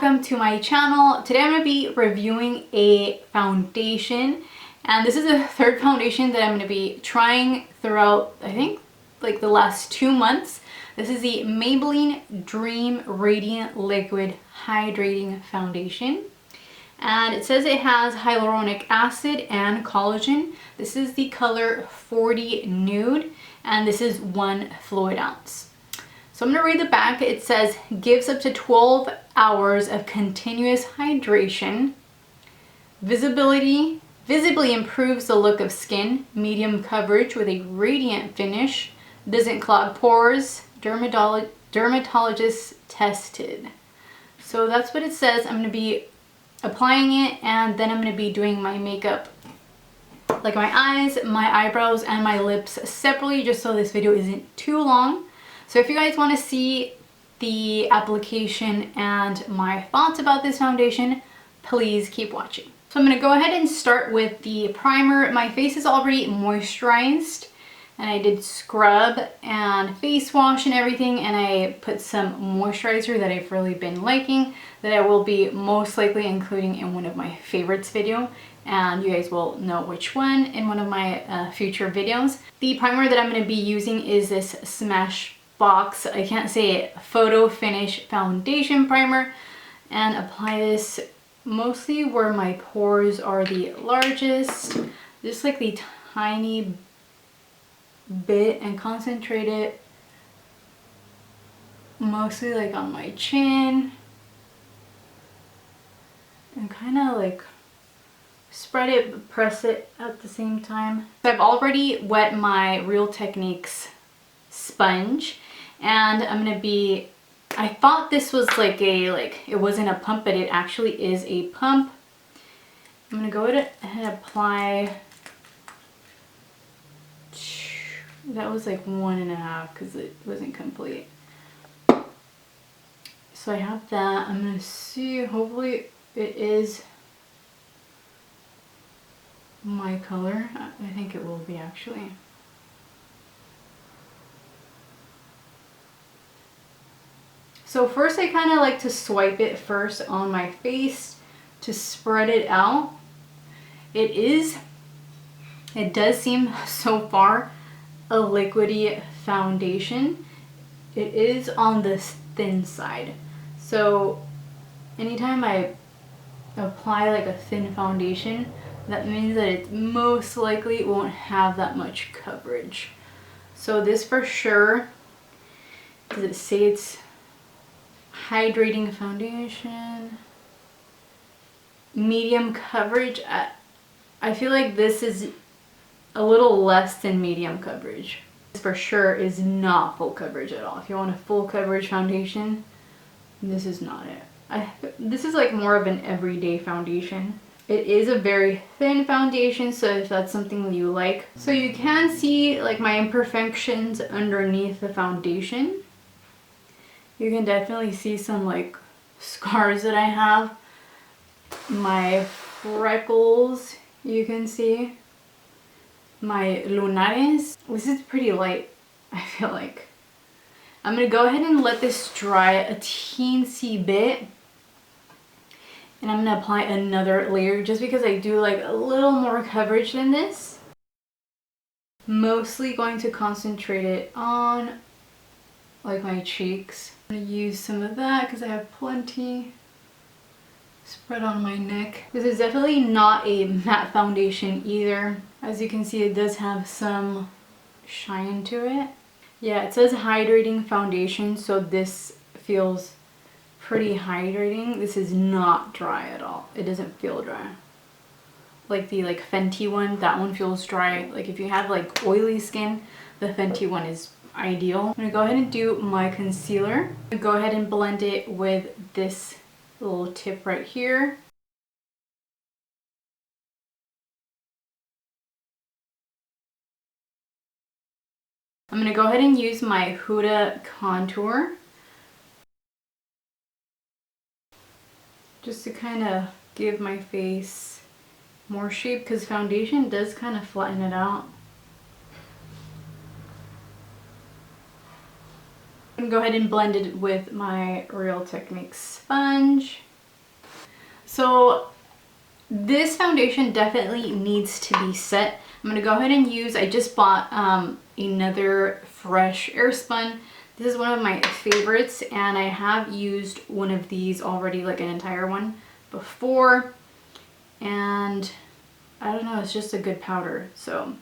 welcome to my channel. Today I'm going to be reviewing a foundation, and this is the third foundation that I'm going to be trying throughout, I think, like the last 2 months. This is the Maybelline Dream Radiant Liquid Hydrating Foundation, and it says it has hyaluronic acid and collagen. This is the color 40 Nude, and this is 1 fluid ounce. So I'm going to read the back. It says, gives up to 12 hours of continuous hydration. Visibly improves the look of skin. Medium coverage with a radiant finish. Doesn't clog pores. Dermatologist tested. So that's what it says. I'm going to be applying it, and then I'm going to be doing my makeup, like my eyes, my eyebrows, and my lips separately, just so this video isn't too long. So if you guys want to see the application and my thoughts about this foundation, please keep watching. So I'm going to go ahead and start with the primer. My face is already moisturized, and I did scrub and face wash and everything, and I put some moisturizer that I've really been liking, that I will be most likely including in one of my favorites video, and you guys will know which one in one of my future videos. The primer that I'm going to be using is this Smashbox, I can't say it, Photo Finish Foundation Primer, and apply this mostly where my pores are the largest, just like the tiny bit, and concentrate it mostly like on my chin, and kind of like spread it but press it at the same time. So I've already wet my Real Techniques sponge, and I'm gonna be, I thought this was like it wasn't a pump, but it actually is a pump. I'm gonna go ahead and apply, that was like 1.5 because it wasn't complete. So I have that. I'm gonna see, hopefully it is my color. I think it will be actually. So first I kind of like to swipe it first on my face to spread it out. It does seem so far a liquidy foundation. It is on the thin side. So anytime I apply like a thin foundation, that means that it most likely won't have that much coverage. So this for sure, does it say it's hydrating foundation, medium coverage? I feel like this is a little less than medium coverage. This for sure is not full coverage at all. If you want a full coverage foundation, this is not it. This is like more of an everyday foundation. It is a very thin foundation, so if that's something that you like. So you can see like my imperfections underneath the foundation. You can definitely see some like scars that I have. My freckles, you can see. My lunares. This is pretty light, I feel like. I'm going to go ahead and let this dry a teensy bit. And I'm going to apply another layer just because I do like a little more coverage than this. Mostly going to concentrate it on like my cheeks. I'm going to use some of that because I have plenty spread on my neck. This is definitely not a matte foundation either. As you can see, it does have some shine to it. Yeah, it says hydrating foundation, so this feels pretty hydrating. This is not dry at all. It doesn't feel dry. Like the Fenty one, that one feels dry. Like if you have like oily skin, the Fenty one is ideal. I'm gonna go ahead and do my concealer. I'm gonna go ahead and blend it with this little tip right here. I'm going to go ahead and use my Huda contour just to kind of give my face more shape, because foundation does kind of flatten it out. I'm going to go ahead and blend it with my Real Techniques sponge. So this foundation definitely needs to be set. I'm gonna go ahead and use, I just bought another Fresh Airspun. This is one of my favorites, and I have used one of these already, like an entire one before, and I don't know, it's just a good powder. So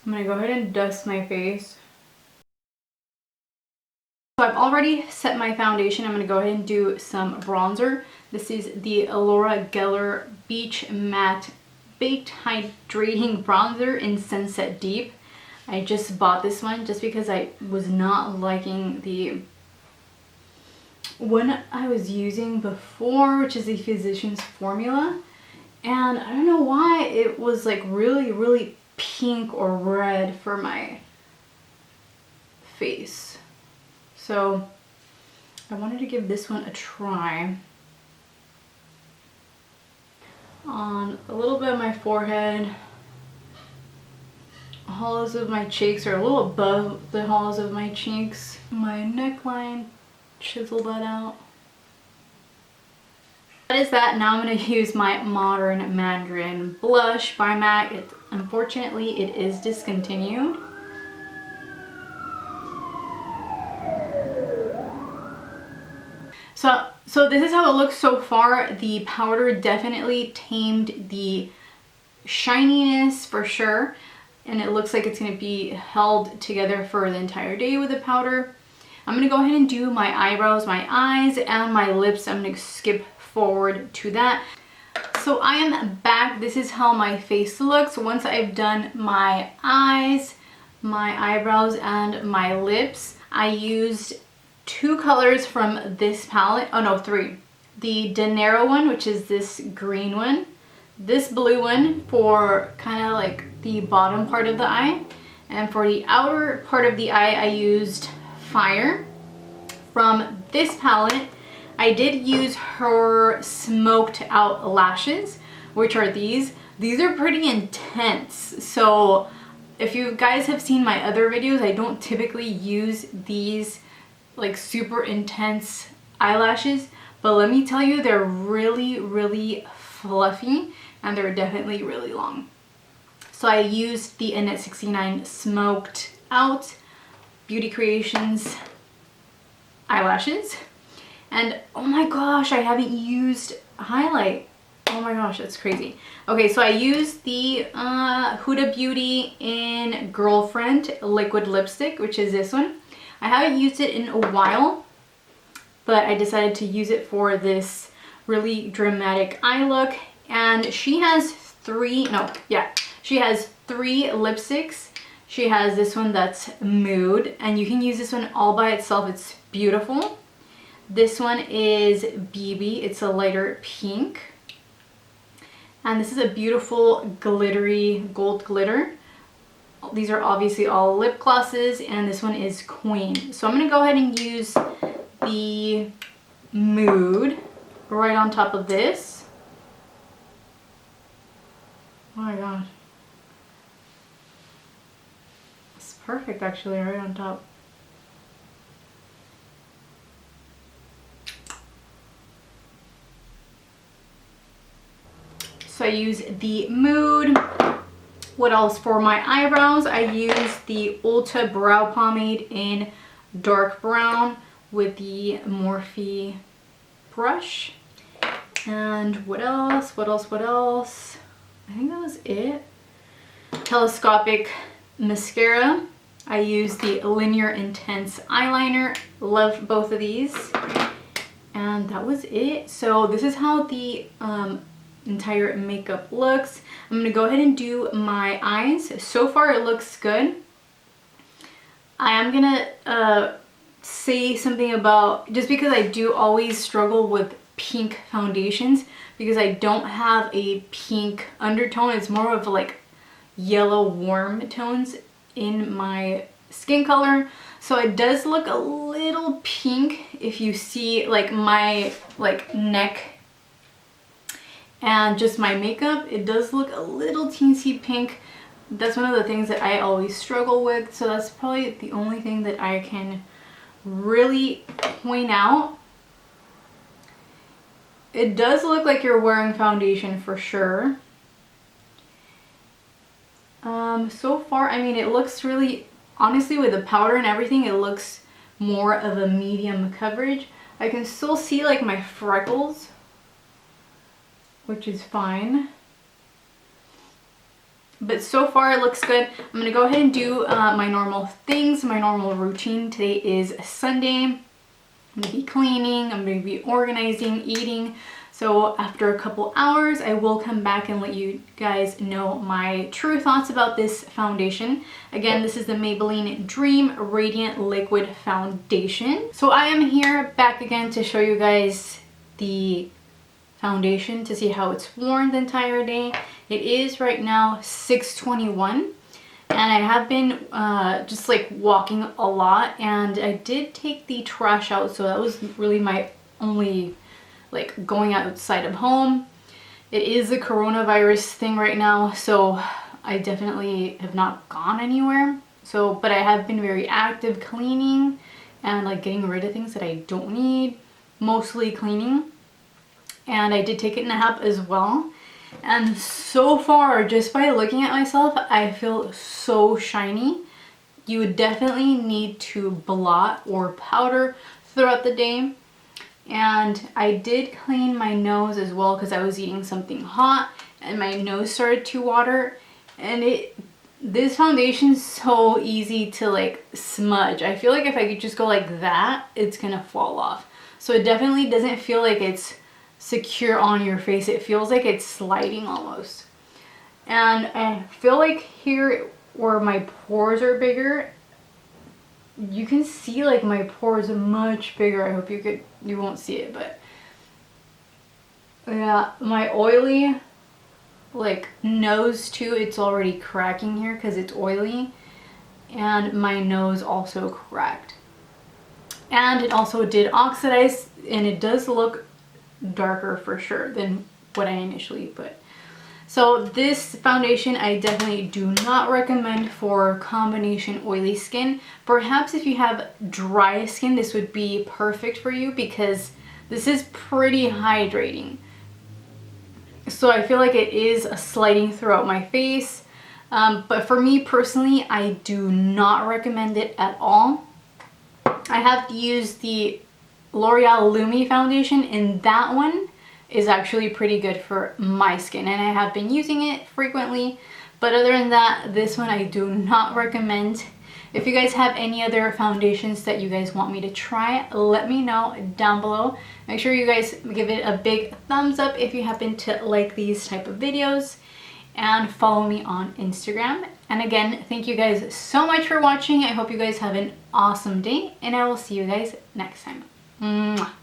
I'm gonna go ahead and dust my face. So I've already set my foundation. I'm gonna go ahead and do some bronzer. This is the Laura Geller Beach Matte Baked Hydrating Bronzer in Sunset Deep. I just bought this one just because I was not liking the one I was using before, which is the Physicians Formula. And I don't know why it was like really pink or red for my face. So I wanted to give this one a try on a little bit of my forehead. Hollows of my cheeks are a little above the hollows of my cheeks. My neckline, chisel that out. That is that. Now I'm going to use my Modern Mandarin blush by MAC. Unfortunately, it is discontinued. So this is how it looks so far. The powder definitely tamed the shininess for sure. And it looks like it's going to be held together for the entire day with the powder. I'm going to go ahead and do my eyebrows, my eyes, and my lips. I'm going to skip forward to that. So I am back. This is how my face looks once I've done my eyes, my eyebrows, and my lips. I used 2 colors from this palette. Oh no, 3. The De Niro one, which is this green one. This blue one for kind of like the bottom part of the eye. And for the outer part of the eye, I used Fire. From this palette, I did use her smoked out lashes, which are these. These are pretty intense. So if you guys have seen my other videos, I don't typically use these like super intense eyelashes. But let me tell you, they're really fluffy. And they're definitely really long. So I used the Annette 69 Smoked Out Beauty Creations eyelashes. And oh my gosh, I haven't used highlight. Oh my gosh, that's crazy. Okay, so I used the Huda Beauty in Girlfriend liquid lipstick, which is this one. I haven't used it in a while, but I decided to use it for this really dramatic eye look. And she has 3 lipsticks. She has this one that's Mood, and you can use this one all by itself. It's beautiful. This one is BB. It's a lighter pink. And this is a beautiful glittery gold glitter. These are obviously all lip glosses, and this one is Queen. So I'm going to go ahead and use the Mood right on top of this. Oh my god. It's perfect actually, right on top. So I use the Mood. What else for my eyebrows? I use the Ulta Brow Pomade in dark brown with the Morphe brush. And what else? I think that was it. Telescopic mascara. I use the Linear Intense eyeliner. Love both of these. And that was it. So this is how the entire makeup looks. I'm going to go ahead and do my eyes. So far it looks good. I am going to say something about, just because I do always struggle with pink foundations, because I don't have a pink undertone. It's more of like yellow warm tones in my skin color. So it does look a little pink if you see like my neck and just my makeup. It does look a little teensy pink. That's one of the things that I always struggle with. So that's probably the only thing that I can really point out. it does look like you're wearing foundation for sure. So far, I mean, it looks really, honestly, with the powder and everything, it looks more of a medium coverage. I can still see like my freckles, which is fine. But so far it looks good. I'm gonna go ahead and do my normal things, my normal routine. Today is Sunday. I'm gonna be cleaning, I'm gonna be organizing, eating. So after a couple hours, I will come back and let you guys know my true thoughts about this foundation. Again, this is the Maybelline Dream Radiant Liquid Foundation. So I am here back again to show you guys the foundation to see how it's worn the entire day. It is right now 6:21 and I have been just like walking a lot, and I did take the trash out, so that was really my only like going outside of home. It is the coronavirus thing right now, so I definitely have not gone anywhere. So, but I have been very active cleaning and like getting rid of things that I don't need, mostly cleaning. And I did take a nap as well. And so far, just by looking at myself, I feel so shiny. You would definitely need to blot or powder throughout the day. And I did clean my nose as well because I was eating something hot and my nose started to water. And this foundation is so easy to like smudge. I feel like if I could just go like that, it's gonna fall off. So it definitely doesn't feel like it's secure on your face. It feels like it's sliding almost. And I feel like here where my pores are bigger, you can see like my pores are much bigger. I hope you won't see it, but yeah, my oily like nose too, it's already cracking here because it's oily, and my nose also cracked, and it also did oxidize, and it does look darker for sure than what I initially put. So this foundation I definitely do not recommend for combination oily skin. Perhaps if you have dry skin, this would be perfect for you because this is pretty hydrating. So I feel like it is sliding throughout my face. But for me personally, I do not recommend it at all. I have used the L'Oreal Lumi foundation, and that one is actually pretty good for my skin, and I have been using it frequently. But other than that, this one I do not recommend. If you guys have any other foundations that you guys want me to try, let me know down below. Make sure you guys give it a big thumbs up if you happen to like these type of videos, and follow me on Instagram. And again, thank you guys so much for watching. I hope you guys have an awesome day, and I will see you guys next time. Mwah.